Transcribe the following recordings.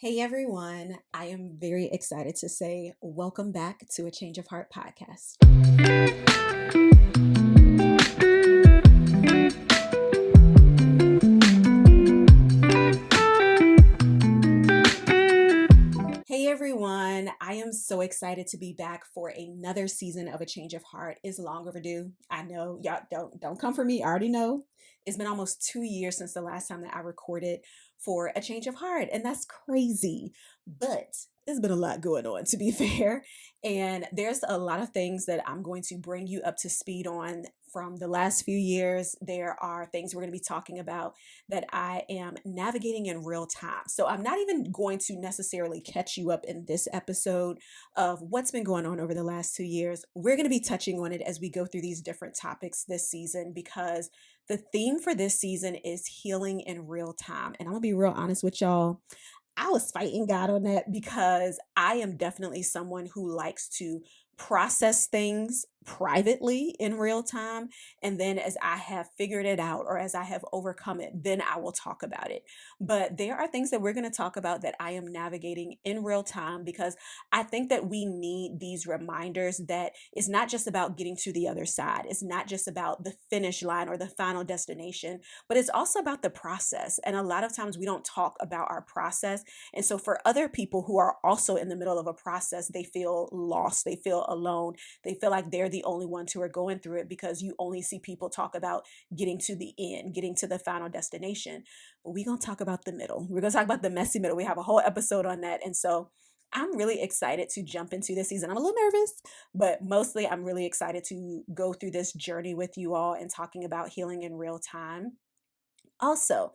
Hey everyone, I am very excited to say welcome back to a Change of Heart podcast. Hey everyone, I am so excited to be back for another season of A Change of Heart. It's long overdue. I know y'all don't come for me. I already know. It's been almost 2 years since the last time that I recorded for A Change of Heart, and that's crazy. But there's been a lot going on, to be fair. And there's a lot of things that I'm going to bring you up to speed on from the last few years. There are things we're going to be talking about that I am navigating in real time. So I'm not even going to necessarily catch you up in this episode of what's been going on over the last 2 years. We're going to be touching on it as we go through these different topics this season because the theme for this season is healing in real time. And I'm going to be real honest with y'all. I was fighting God on that because I am definitely someone who likes to process things privately in real time. And then as I have figured it out or as I have overcome it, then I will talk about it. But there are things that we're going to talk about that I am navigating in real time because I think that we need these reminders that it's not just about getting to the other side. It's not just about the finish line or the final destination, but it's also about the process. And a lot of times we don't talk about our process. And so for other people who are also in the middle of a process, they feel lost, they feel alone, they feel like they're the only ones who are going through it because you only see people talk about getting to the end, getting to the final destination. But we're going to talk about the middle. We're going to talk about the messy middle. We have a whole episode on that. And so I'm really excited to jump into this season. I'm a little nervous, but mostly I'm really excited to go through this journey with you all and talking about healing in real time. Also,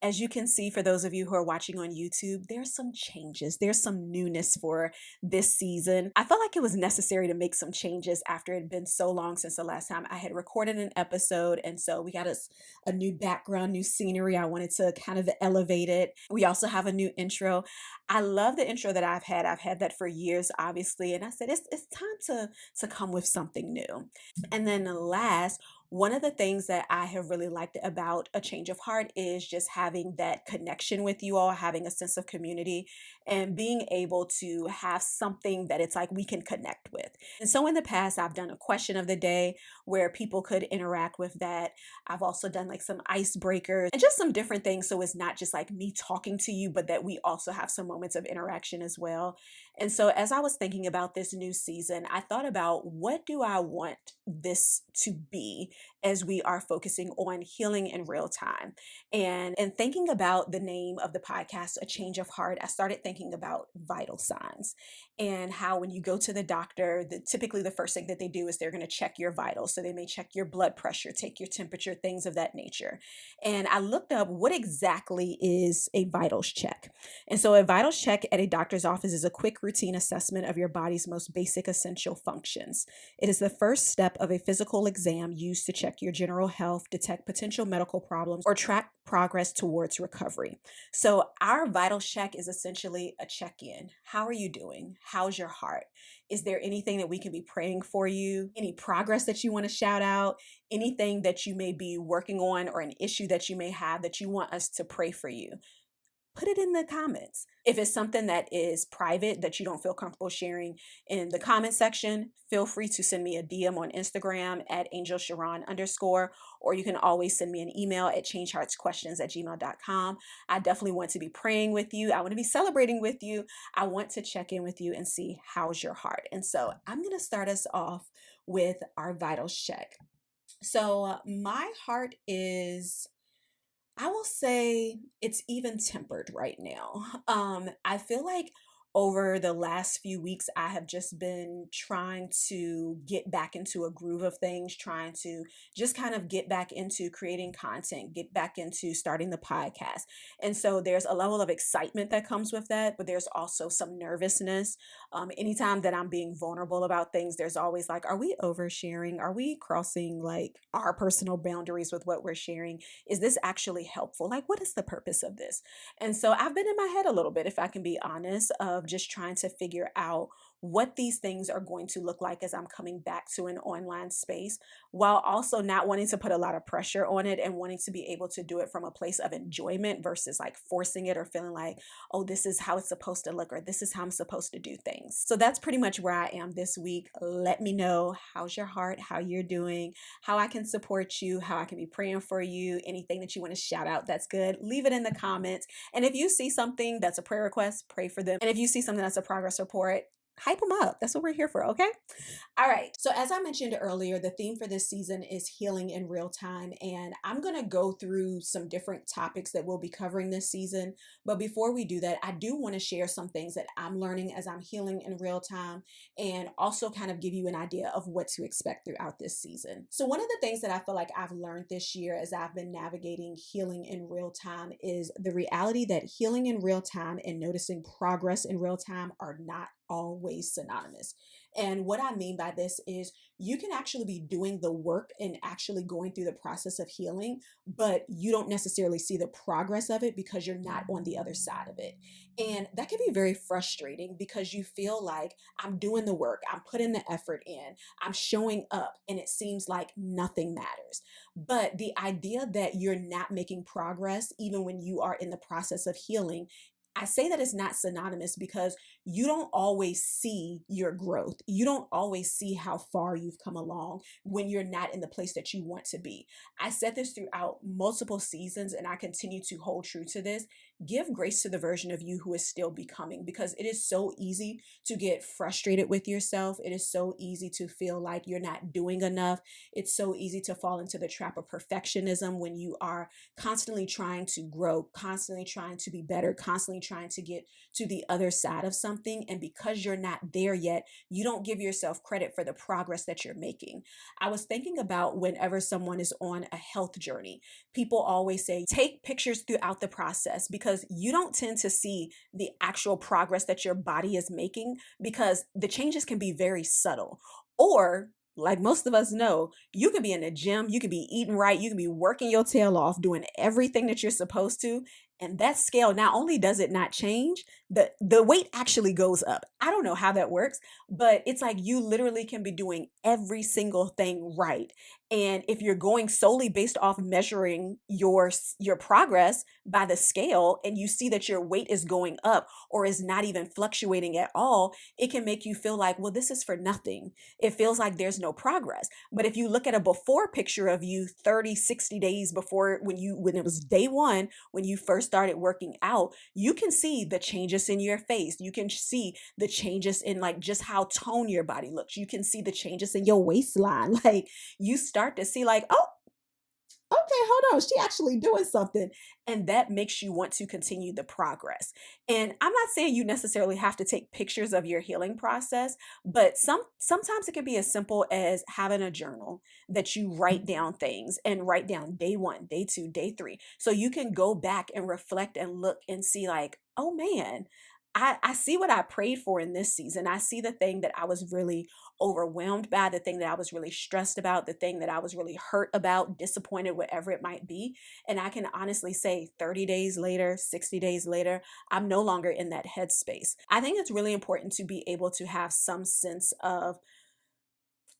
as you can see, for those of you who are watching on YouTube, there's some changes. There's some newness for this season. I felt like it was necessary to make some changes after it had been so long since the last time I had recorded an episode. And so we got us a new background, new scenery. I wanted to kind of elevate it. We also have a new intro. I love the intro that I've had. I've had that for years, obviously. And I said, it's time to come with something new. And then last, one of the things that I have really liked about A Change of Heart is just having that connection with you all, having a sense of community, and being able to have something that it's like we can connect with. And so in the past, I've done a question of the day where people could interact with that. I've also done like some icebreakers and just some different things. So it's not just like me talking to you, but that we also have some moments of interaction as well. And so as I was thinking about this new season, I thought about what do I want this to be as we are focusing on healing in real time. And thinking about the name of the podcast, A Change of Heart, I started thinking about vital signs and how when you go to the doctor, typically the first thing that they do is they're going to check your vitals. So they may check your blood pressure, take your temperature, things of that nature. And I looked up what exactly is a vitals check. And so a vitals check at a doctor's office is a quick routine assessment of your body's most basic essential functions. It is the first step of a physical exam used to check your general health, detect potential medical problems, or track progress towards recovery. So our vital check is essentially a check-in. How are you doing? How's your heart? Is there anything that we can be praying for you? Any progress that you want to shout out? Anything that you may be working on or an issue that you may have that you want us to pray for you? Put it in the comments. If it's something that is private that you don't feel comfortable sharing in the comment section, feel free to send me a DM on Instagram at angelsharon_, or you can always send me an email at changeheartsquestions@gmail.com. I definitely want to be praying with you. I want to be celebrating with you. I want to check in with you and see how's your heart. And so I'm going to start us off with our vitals check. So my heart is, I will say it's even tempered right now. I feel like over the last few weeks, I have just been trying to get back into a groove of things, trying to just kind of get back into creating content, get back into starting the podcast. And so there's a level of excitement that comes with that, but there's also some nervousness. Anytime that I'm being vulnerable about things, there's always like, are we oversharing? Are we crossing like our personal boundaries with what we're sharing? Is this actually helpful? Like, what is the purpose of this? And so I've been in my head a little bit, if I can be honest, of just trying to figure out what these things are going to look like as I'm coming back to an online space, while also not wanting to put a lot of pressure on it and wanting to be able to do it from a place of enjoyment versus like forcing it or feeling like, oh, this is how it's supposed to look or this is how I'm supposed to do things. So that's pretty much where I am this week. Let me know how's your heart, how you're doing, how I can support you, how I can be praying for you, anything that you want to shout out that's good, leave it in the comments. And if you see something that's a prayer request, pray for them. And if you see something that's a progress report, hype them up. That's what we're here for, okay? All right. So, as I mentioned earlier, the theme for this season is healing in real time. And I'm going to go through some different topics that we'll be covering this season. But before we do that, I do want to share some things that I'm learning as I'm healing in real time and also kind of give you an idea of what to expect throughout this season. So, one of the things that I feel like I've learned this year as I've been navigating healing in real time is the reality that healing in real time and noticing progress in real time are not always synonymous. And what I mean by this is you can actually be doing the work and actually going through the process of healing, but you don't necessarily see the progress of it because you're not on the other side of it. And that can be very frustrating because you feel like I'm doing the work, I'm putting the effort in, I'm showing up, and it seems like nothing matters. But the idea that you're not making progress, even when you are in the process of healing, I say that it's not synonymous because you don't always see your growth. You don't always see how far you've come along when you're not in the place that you want to be. I said this throughout multiple seasons and I continue to hold true to this. Give grace to the version of you who is still becoming because it is so easy to get frustrated with yourself. It is so easy to feel like you're not doing enough. It's so easy to fall into the trap of perfectionism when you are constantly trying to grow, constantly trying to be better, constantly trying to get to the other side of something. And because you're not there yet, you don't give yourself credit for the progress that you're making. I was thinking about whenever someone is on a health journey, people always say, take pictures throughout the process because you don't tend to see the actual progress that your body is making because the changes can be very subtle. Or like most of us know, you could be in the gym, you could be eating right, you could be working your tail off, doing everything that you're supposed to. And that scale, not only does it not change, the weight actually goes up. I don't know how that works, but it's like you literally can be doing every single thing right. And if you're going solely based off measuring your progress by the scale and you see that your weight is going up or is not even fluctuating at all, it can make you feel like, well, this is for nothing. It feels like there's no progress. But if you look at a before picture of you 30, 60 days before when it was day one, when you first started working out, you can see the changes in your face. You can see the changes in like just how toned your body looks. You can see the changes in your waistline. Like you start to see like, oh, okay, hold on, she actually doing something. And that makes you want to continue the progress. And I'm not saying you necessarily have to take pictures of your healing process, but sometimes it can be as simple as having a journal that you write down things and write down day one, day two, day three. So you can go back and reflect and look and see like, oh man, I see what I prayed for in this season. I see the thing that I was really overwhelmed by, the thing that I was really stressed about, the thing that I was really hurt about, disappointed, whatever it might be. And I can honestly say 30 days later, 60 days later, I'm no longer in that headspace. I think it's really important to be able to have some sense of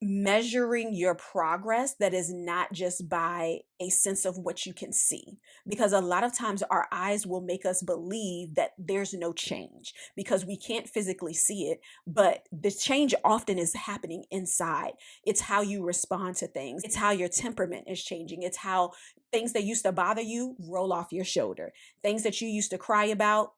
measuring your progress that is not just by a sense of what you can see. Because a lot of times our eyes will make us believe that there's no change because we can't physically see it, but the change often is happening inside. It's how you respond to things, it's how your temperament is changing, it's how things that used to bother you roll off your shoulder, things that you used to cry about,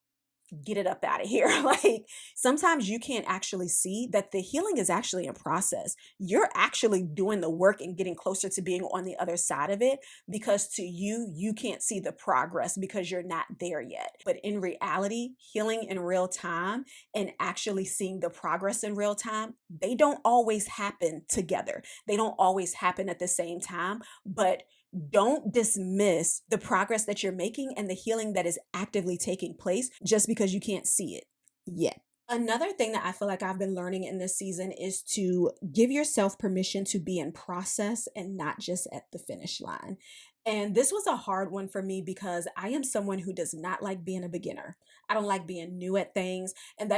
get it up out of here. Like sometimes you can't actually see that the healing is actually a process. You're actually doing the work and getting closer to being on the other side of it because to you, you can't see the progress because you're not there yet. But in reality, healing in real time and actually seeing the progress in real time, they don't always happen together. They don't always happen at the same time, but don't dismiss the progress that you're making and the healing that is actively taking place just because you can't see it yet. Another thing that I feel like I've been learning in this season is to give yourself permission to be in process and not just at the finish line. And this was a hard one for me because I am someone who does not like being a beginner. I don't like being new at things. And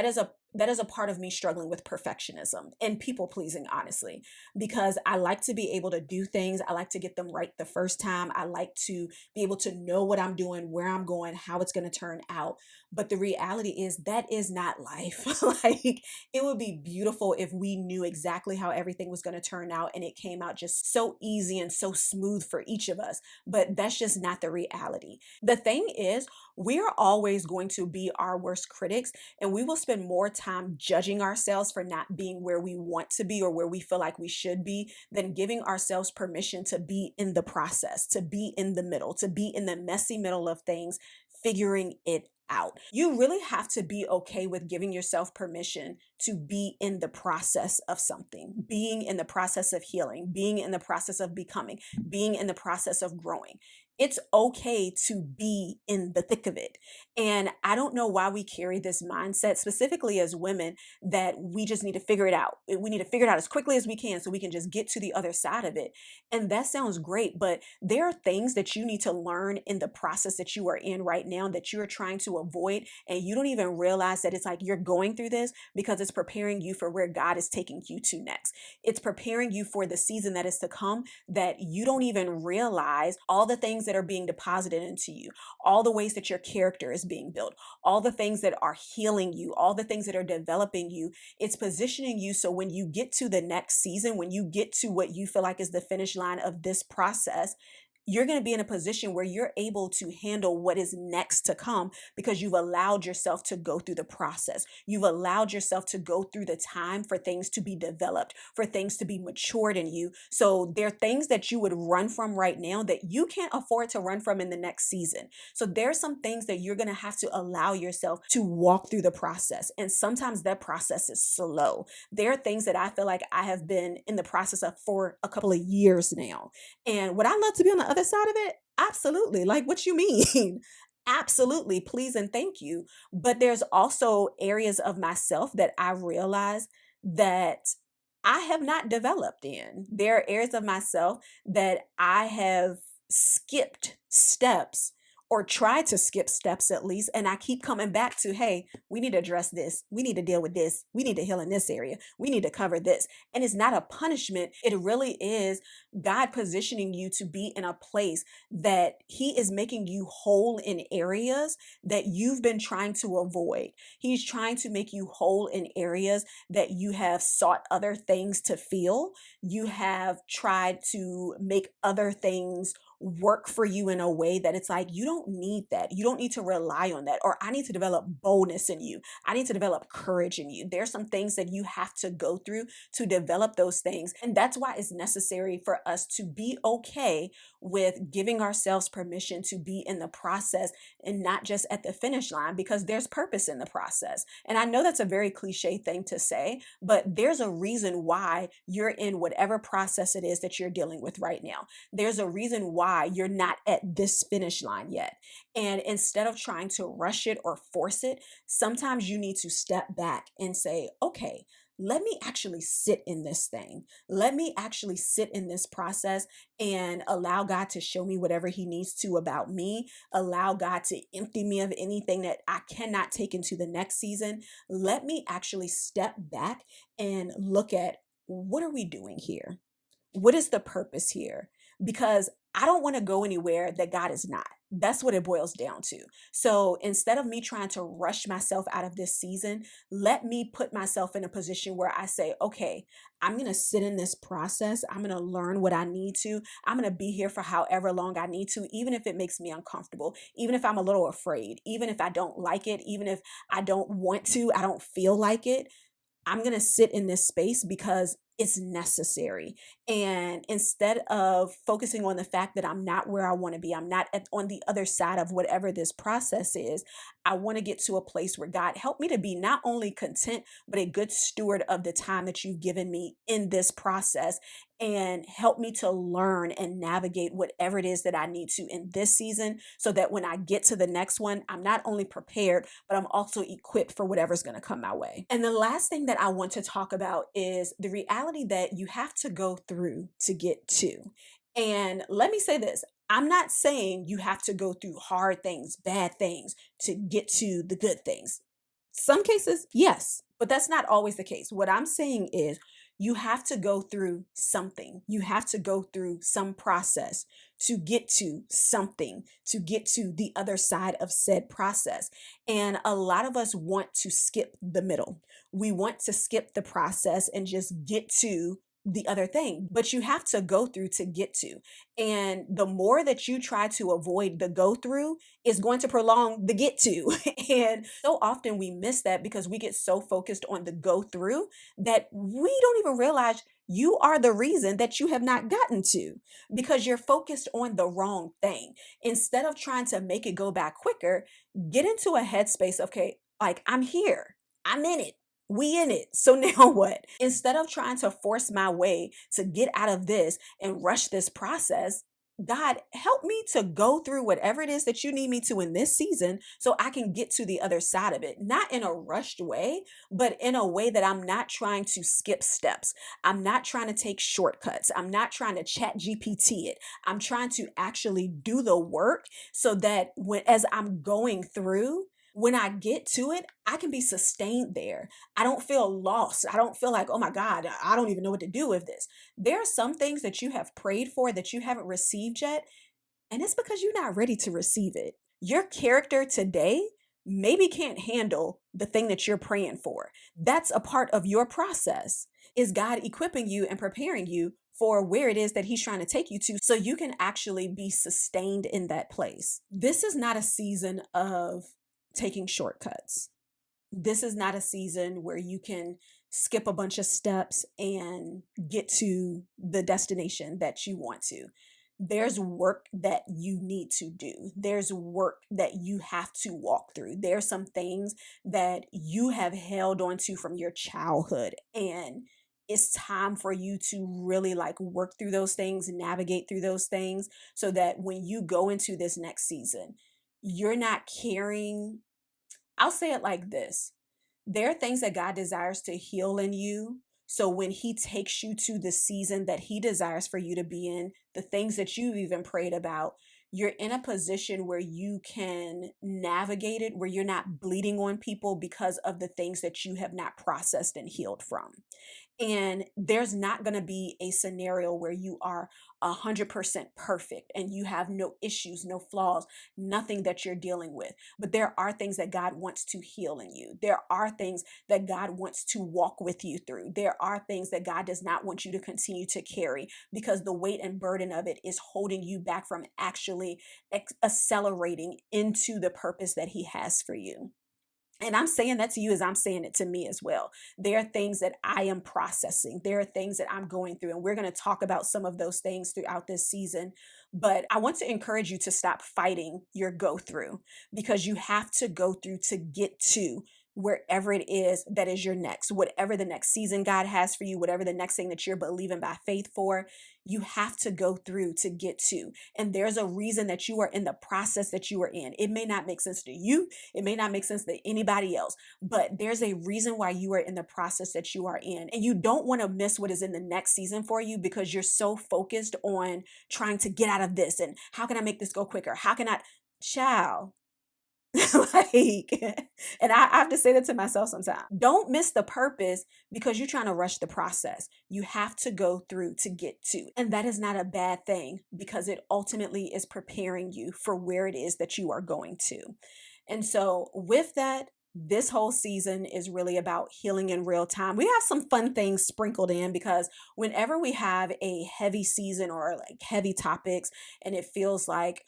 that is a part of me struggling with perfectionism and people pleasing, honestly, because I like to be able to do things. I like to get them right the first time. I like to be able to know what I'm doing, where I'm going, how it's going to turn out. But the reality is that is not life. Like, it would be beautiful if we knew exactly how everything was going to turn out and it came out just so easy and so smooth for each of us. But that's just not the reality. The thing is, we're always going to be our worst critics, and we will spend more time judging ourselves for not being where we want to be or where we feel like we should be than giving ourselves permission to be in the process, to be in the middle, to be in the messy middle of things, figuring it out. You really have to be okay with giving yourself permission to be in the process of something, being in the process of healing, being in the process of becoming, being in the process of growing. It's okay to be in the thick of it. And I don't know why we carry this mindset, specifically as women, that we just need to figure it out. We need to figure it out as quickly as we can so we can just get to the other side of it. And that sounds great, but there are things that you need to learn in the process that you are in right now that you're trying to avoid. And you don't even realize that it's like you're going through this because it's preparing you for where God is taking you to next. It's preparing you for the season that is to come, that you don't even realize all the things that are being deposited into you, all the ways that your character is being built, all the things that are healing you, all the things that are developing you. It's positioning you so when you get to the next season, when you get to what you feel like is the finish line of this process, you're going to be in a position where you're able to handle what is next to come because you've allowed yourself to go through the process. You've allowed yourself to go through the time for things to be developed, for things to be matured in you. So there are things that you would run from right now that you can't afford to run from in the next season. So there are some things that you're going to have to allow yourself to walk through the process. And sometimes that process is slow. There are things that I feel like I have been in the process of for a couple of years now. And would I love to be on the other side of it? Absolutely. Like, what you mean? Absolutely. Please and thank you. But there's also areas of myself that I realize that I have not developed in. There are areas of myself that I have skipped steps or tried to skip steps at least. And I keep coming back to, hey, we need to address this. We need to deal with this. We need to heal in this area. We need to cover this. And it's not a punishment. It really is God positioning you to be in a place that He is making you whole in areas that you've been trying to avoid. He's trying to make you whole in areas that you have sought other things to feel. You have tried to make other things work for you in a way that it's like, you don't need that. You don't need to rely on that. Or I need to develop boldness in you. I need to develop courage in you. There's some things that you have to go through to develop those things. And that's why it's necessary for us to be okay with giving ourselves permission to be in the process and not just at the finish line, because there's purpose in the process. And I know that's a very cliche thing to say, but there's a reason why you're in whatever process it is that you're dealing with right now. There's a reason why you're not at this finish line yet. And instead of trying to rush it or force it, sometimes you need to step back and say, okay, let me actually sit in this thing. Let me actually sit in this process and allow God to show me whatever He needs to about me. Allow God to empty me of anything that I cannot take into the next season. Let me actually step back and look at, what are we doing here? What is the purpose here? Because I don't want to go anywhere that God is not. That's what it boils down to. So instead of me trying to rush myself out of this season, let me put myself in a position where I say, okay, I'm going to sit in this process. I'm going to learn what I need to. I'm going to be here for however long I need to, even if it makes me uncomfortable, even if I'm a little afraid, even if I don't like it, even if I don't want to, I don't feel like it. I'm going to sit in this space because it's necessary. And instead of focusing on the fact that I'm not where I want to be, I'm not on the other side of whatever this process is, I want to get to a place where God help me to be not only content, but a good steward of the time that you've given me in this process, and help me to learn and navigate whatever it is that I need to in this season, so that when I get to the next one, I'm not only prepared, but I'm also equipped for whatever's going to come my way. And the last thing that I want to talk about is the reality that you have to go through to get to. And let me say this. I'm not saying you have to go through hard things, bad things to get to the good things. Some cases, yes, but that's not always the case. What I'm saying is you have to go through something. You have to go through some process to get to something, to get to the other side of said process. And a lot of us want to skip the middle. We want to skip the process and just get to the other thing, but you have to go through to get to. And the more that you try to avoid the go through, is going to prolong the get to. And so often we miss that because we get so focused on the go through that we don't even realize you are the reason that you have not gotten to, because you're focused on the wrong thing. Instead of trying to make it go back quicker, get into a headspace of, okay, like I'm here, I'm in it. We in it. So now what? Instead of trying to force my way to get out of this and rush this process, God, help me to go through whatever it is that you need me to in this season so I can get to the other side of it. Not in a rushed way, but in a way that I'm not trying to skip steps. I'm not trying to take shortcuts. I'm not trying to chat GPT it. I'm trying to actually do the work so that as I'm going through, when I get to it, I can be sustained there. I don't feel lost. I don't feel like, oh my God, I don't even know what to do with this. There are some things that you have prayed for that you haven't received yet, and it's because you're not ready to receive it. Your character today maybe can't handle the thing that you're praying for. That's a part of your process. Is God equipping you and preparing you for where it is that He's trying to take you to so you can actually be sustained in that place? This is not a season of taking shortcuts. This is not a season where you can skip a bunch of steps and get to the destination that you want to. There's work that you need to do. There's work that you have to walk through. There's some things that you have held on to from your childhood, and it's time for you to really like work through those things, navigate through those things so that when you go into this next season, you're not carrying, I'll say it like this. There are things that God desires to heal in you. So when He takes you to the season that He desires for you to be in, the things that you've even prayed about, you're in a position where you can navigate it, where you're not bleeding on people because of the things that you have not processed and healed from. And there's not going to be a scenario where you are 100% perfect and you have no issues, no flaws, nothing that you're dealing with. But there are things that God wants to heal in you. There are things that God wants to walk with you through. There are things that God does not want you to continue to carry because the weight and burden of it is holding you back from actually accelerating into the purpose that He has for you. And I'm saying that to you as I'm saying it to me as well. There are things that I am processing. There are things that I'm going through. And we're going to talk about some of those things throughout this season. But I want to encourage you to stop fighting your go through, because you have to go through to get to wherever it is that is your next, whatever the next season God has for you, whatever the next thing that you're believing by faith for, you have to go through to get to. And there's a reason that you are in the process that you are in. It may not make sense to you. It may not make sense to anybody else, but there's a reason why you are in the process that you are in. And you don't want to miss what is in the next season for you because you're so focused on trying to get out of this and how can I make this go quicker? How can I, child? Like, and I have to say that to myself sometimes. Don't miss the purpose because you're trying to rush the process. You have to go through to get to. And that is not a bad thing because it ultimately is preparing you for where it is that you are going to. And so, with that, this whole season is really about healing in real time. We have some fun things sprinkled in because whenever we have a heavy season or like heavy topics, and it feels like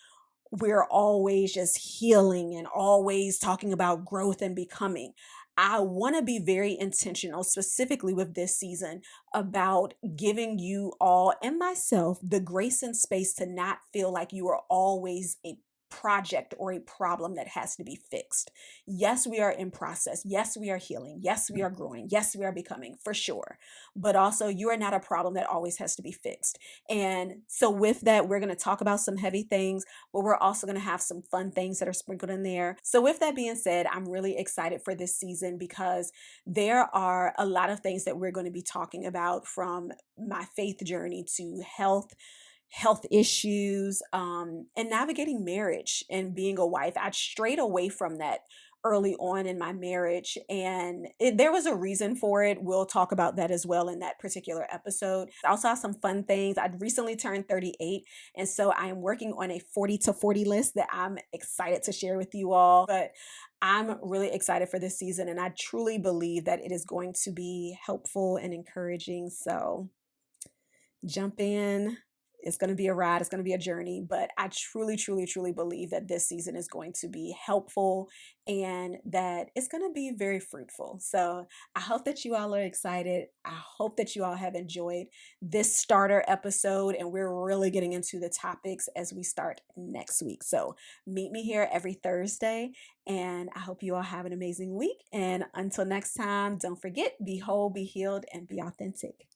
we're always just healing and always talking about growth and becoming, I want to be very intentional, specifically with this season, about giving you all and myself the grace and space to not feel like you are always a project or a problem that has to be fixed. Yes, we are in process. Yes, we are healing. Yes, we are growing. Yes, we are becoming, for sure. But also, you are not a problem that always has to be fixed. And so, with that, we're going to talk about some heavy things, but we're also going to have some fun things that are sprinkled in there. So, with that being said, I'm really excited for this season because there are a lot of things that we're going to be talking about, from my faith journey to health issues, and navigating marriage and being a wife. I strayed away from that early on in my marriage, and there was a reason for it. We'll talk about that as well in that particular episode. I also have some fun things. I'd recently turned 38, and so I am working on a 40 to 40 list that I'm excited to share with you all. But I'm really excited for this season, and I truly believe that it is going to be helpful and encouraging. So jump in. It's going to be a ride, it's going to be a journey, but I truly, truly, truly believe that this season is going to be helpful and that it's going to be very fruitful. So I hope that you all are excited. I hope that you all have enjoyed this starter episode, and we're really getting into the topics as we start next week. So meet me here every Thursday, and I hope you all have an amazing week. And until next time, don't forget, be whole, be healed, and be authentic.